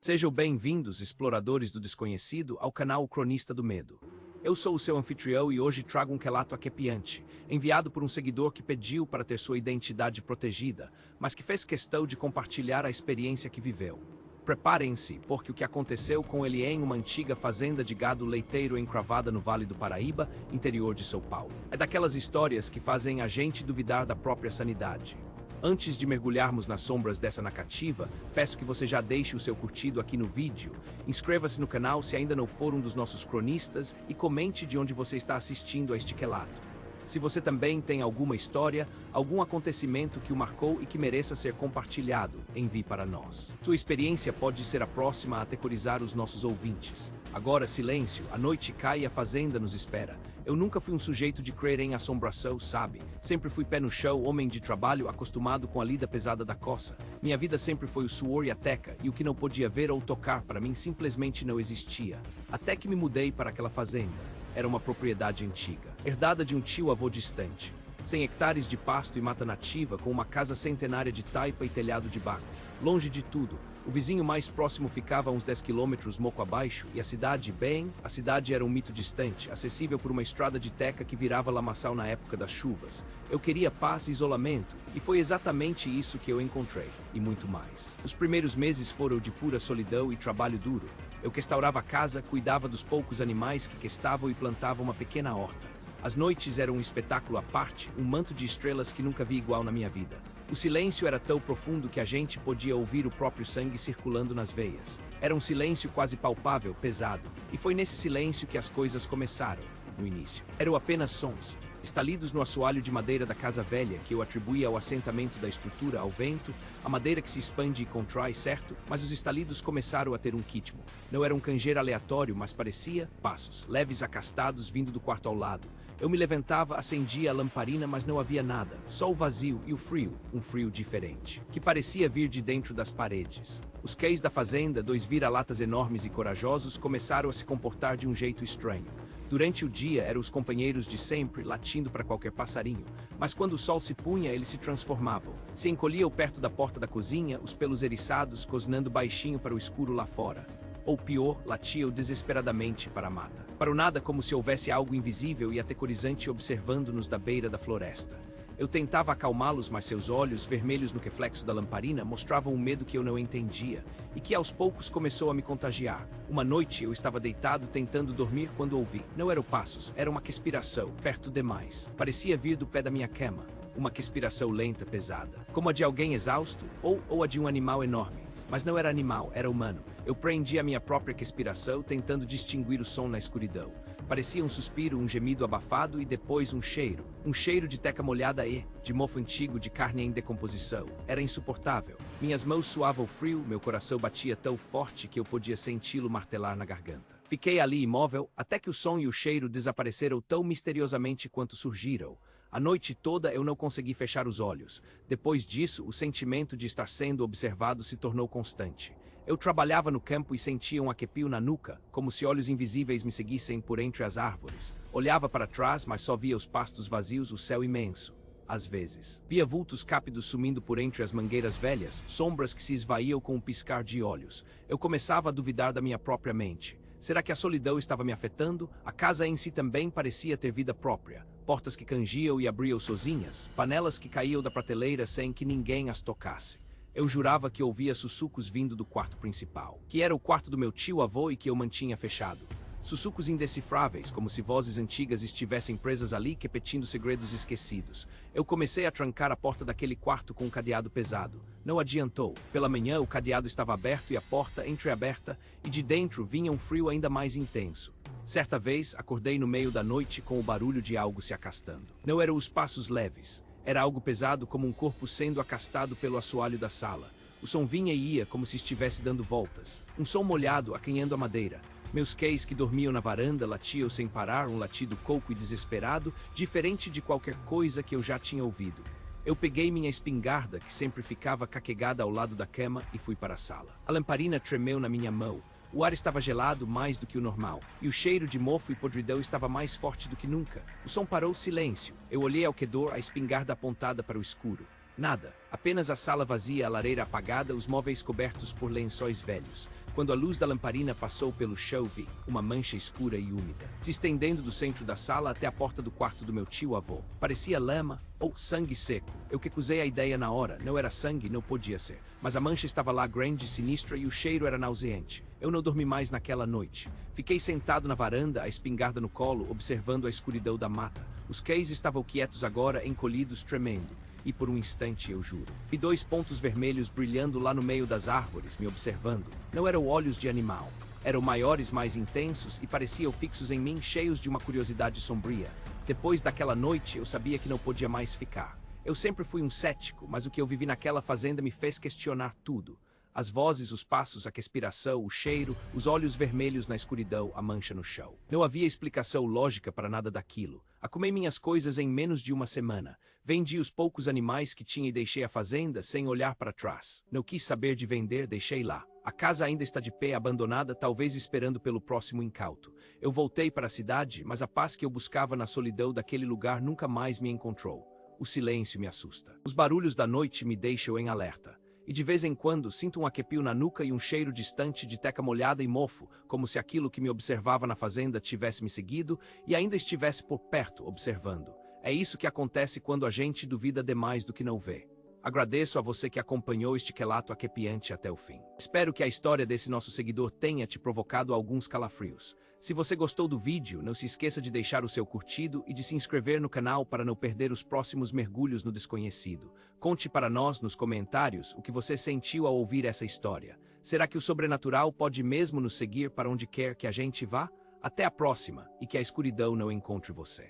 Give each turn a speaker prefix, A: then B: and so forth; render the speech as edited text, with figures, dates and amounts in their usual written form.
A: Sejam bem-vindos, exploradores do desconhecido, ao canal O Cronista do Medo. Eu sou o seu anfitrião e hoje trago um relato arrepiante, enviado por um seguidor que pediu para ter sua identidade protegida, mas que fez questão de compartilhar a experiência que viveu. Preparem-se, porque o que aconteceu com ele é em uma antiga fazenda de gado leiteiro encravada no Vale do Paraíba, interior de São Paulo. É daquelas histórias que fazem a gente duvidar da própria sanidade. Antes de mergulharmos nas sombras dessa narrativa, peço que você já deixe o seu curtido aqui no vídeo, inscreva-se no canal se ainda não for um dos nossos cronistas e comente de onde você está assistindo a este relato. Se você também tem alguma história, algum acontecimento que o marcou e que mereça ser compartilhado, envie para nós. Sua experiência pode ser a próxima a aterrorizar os nossos ouvintes. Agora, silêncio, a noite cai e a fazenda nos espera. Eu nunca fui um sujeito de crer em assombração, sabe? Sempre fui pé no chão, homem de trabalho, acostumado com a lida pesada da coça. Minha vida sempre foi o suor e a teca, e o que não podia ver ou tocar para mim simplesmente não existia. Até que me mudei para aquela fazenda. Era uma propriedade antiga, herdada de um tio-avô distante. 100 hectares de pasto e mata nativa, com uma casa centenária de taipa e telhado de baco. Longe de tudo, o vizinho mais próximo ficava a uns 10 quilômetros moco abaixo, e a cidade era um mito distante, acessível por uma estrada de teca que virava lamaçal na época das chuvas. Eu queria paz e isolamento, e foi exatamente isso que eu encontrei, e muito mais. Os primeiros meses foram de pura solidão e trabalho duro. Eu restaurava a casa, cuidava dos poucos animais que estavam e plantava uma pequena horta. As noites eram um espetáculo à parte, um manto de estrelas que nunca vi igual na minha vida. O silêncio era tão profundo que a gente podia ouvir o próprio sangue circulando nas veias. Era um silêncio quase palpável, pesado, e foi nesse silêncio que as coisas começaram. No início, eram apenas sons, estalidos no assoalho de madeira da casa velha, que eu atribuía ao assentamento da estrutura, ao vento, a madeira que se expande e contrai, certo? Mas os estalidos começaram a ter um ritmo. Não era um canjer aleatório, mas parecia passos, leves acastados vindo do quarto ao lado. Eu me levantava, acendia a lamparina, mas não havia nada, só o vazio e o frio, um frio diferente, que parecia vir de dentro das paredes. Os cães da fazenda, 2 vira-latas enormes e corajosos, começaram a se comportar de um jeito estranho. Durante o dia eram os companheiros de sempre, latindo para qualquer passarinho, mas quando o sol se punha, eles se transformavam. Se encolhiam perto da porta da cozinha, os pelos eriçados, rosnando baixinho para o escuro lá fora. Ou pior, latiam desesperadamente para a mata. Para o nada, como se houvesse algo invisível e aterrorizante observando-nos da beira da floresta. Eu tentava acalmá-los, mas seus olhos, vermelhos no reflexo da lamparina, mostravam um medo que eu não entendia, e que aos poucos começou a me contagiar. Uma noite eu estava deitado tentando dormir quando ouvi. Não eram passos, era uma respiração, perto demais. Parecia vir do pé da minha cama. Uma respiração lenta, pesada. Como a de alguém exausto, ou a de um animal enorme. Mas não era animal, era humano. Eu prendi a minha própria respiração, tentando distinguir o som na escuridão. Parecia um suspiro, um gemido abafado e depois um cheiro de teca molhada e de mofo antigo, de carne em decomposição. Era insuportável. Minhas mãos suavam frio, meu coração batia tão forte que eu podia senti-lo martelar na garganta. Fiquei ali imóvel, até que o som e o cheiro desapareceram tão misteriosamente quanto surgiram. A noite toda eu não consegui fechar os olhos. Depois disso, o sentimento de estar sendo observado se tornou constante. Eu trabalhava no campo e sentia um arrepio na nuca, como se olhos invisíveis me seguissem por entre as árvores. Olhava para trás, mas só via os pastos vazios, o céu imenso. Às vezes, via vultos cápidos sumindo por entre as mangueiras velhas, sombras que se esvaíam com um piscar de olhos. Eu começava a duvidar da minha própria mente. Será que a solidão estava me afetando? A casa em si também parecia ter vida própria. Portas que cangiam e abriam sozinhas, panelas que caíam da prateleira sem que ninguém as tocasse. Eu jurava que ouvia sussurros vindo do quarto principal, que era o quarto do meu tio-avô e que eu mantinha fechado. Sussurros indecifráveis, como se vozes antigas estivessem presas ali, repetindo segredos esquecidos. Eu comecei a trancar a porta daquele quarto com um cadeado pesado. Não adiantou. Pela manhã o cadeado estava aberto e a porta entreaberta, e de dentro vinha um frio ainda mais intenso. Certa vez, acordei no meio da noite com o barulho de algo se acastando. Não eram os passos leves. Era algo pesado, como um corpo sendo acastado pelo assoalho da sala. O som vinha e ia como se estivesse dando voltas. Um som molhado, acanhando a madeira. Meus cães que dormiam na varanda latiam sem parar, um latido couco e desesperado, diferente de qualquer coisa que eu já tinha ouvido. Eu peguei minha espingarda, que sempre ficava carregada ao lado da cama, e fui para a sala. A lamparina tremeu na minha mão. O ar estava gelado mais do que o normal, e o cheiro de mofo e podridão estava mais forte do que nunca. O som parou, silêncio. Eu olhei ao redor, a espingarda apontada para o escuro. Nada, apenas a sala vazia, a lareira apagada, os móveis cobertos por lençóis velhos. Quando a luz da lamparina passou pelo chão, vi uma mancha escura e úmida, se estendendo do centro da sala até a porta do quarto do meu tio-avô. Parecia lama ou sangue seco. Eu recusei a ideia na hora. Não era sangue, não podia ser. Mas a mancha estava lá, grande, sinistra, e o cheiro era nauseante. Eu não dormi mais naquela noite. Fiquei sentado na varanda, a espingarda no colo, observando a escuridão da mata. Os cães estavam quietos agora, encolhidos, tremendo. E por um instante, eu juro, vi 2 pontos vermelhos brilhando lá no meio das árvores, me observando. Não eram olhos de animal. Eram maiores, mais intensos e pareciam fixos em mim, cheios de uma curiosidade sombria. Depois daquela noite, eu sabia que não podia mais ficar. Eu sempre fui um cético, mas o que eu vivi naquela fazenda me fez questionar tudo. As vozes, os passos, a respiração, o cheiro, os olhos vermelhos na escuridão, a mancha no chão. Não havia explicação lógica para nada daquilo. Arrumei minhas coisas em menos de uma semana. Vendi os poucos animais que tinha e deixei a fazenda sem olhar para trás. Não quis saber de vender, deixei lá. A casa ainda está de pé, abandonada, talvez esperando pelo próximo incauto. Eu voltei para a cidade, mas a paz que eu buscava na solidão daquele lugar nunca mais me encontrou. O silêncio me assusta. Os barulhos da noite me deixam em alerta. E de vez em quando sinto um arrepio na nuca e um cheiro distante de teca molhada e mofo, como se aquilo que me observava na fazenda tivesse me seguido e ainda estivesse por perto, observando. É isso que acontece quando a gente duvida demais do que não vê. Agradeço a você que acompanhou este relato arrepiante até o fim. Espero que a história desse nosso seguidor tenha te provocado alguns calafrios. Se você gostou do vídeo, não se esqueça de deixar o seu curtido e de se inscrever no canal para não perder os próximos mergulhos no desconhecido. Conte para nós nos comentários o que você sentiu ao ouvir essa história. Será que o sobrenatural pode mesmo nos seguir para onde quer que a gente vá? Até a próxima, e que a escuridão não encontre você.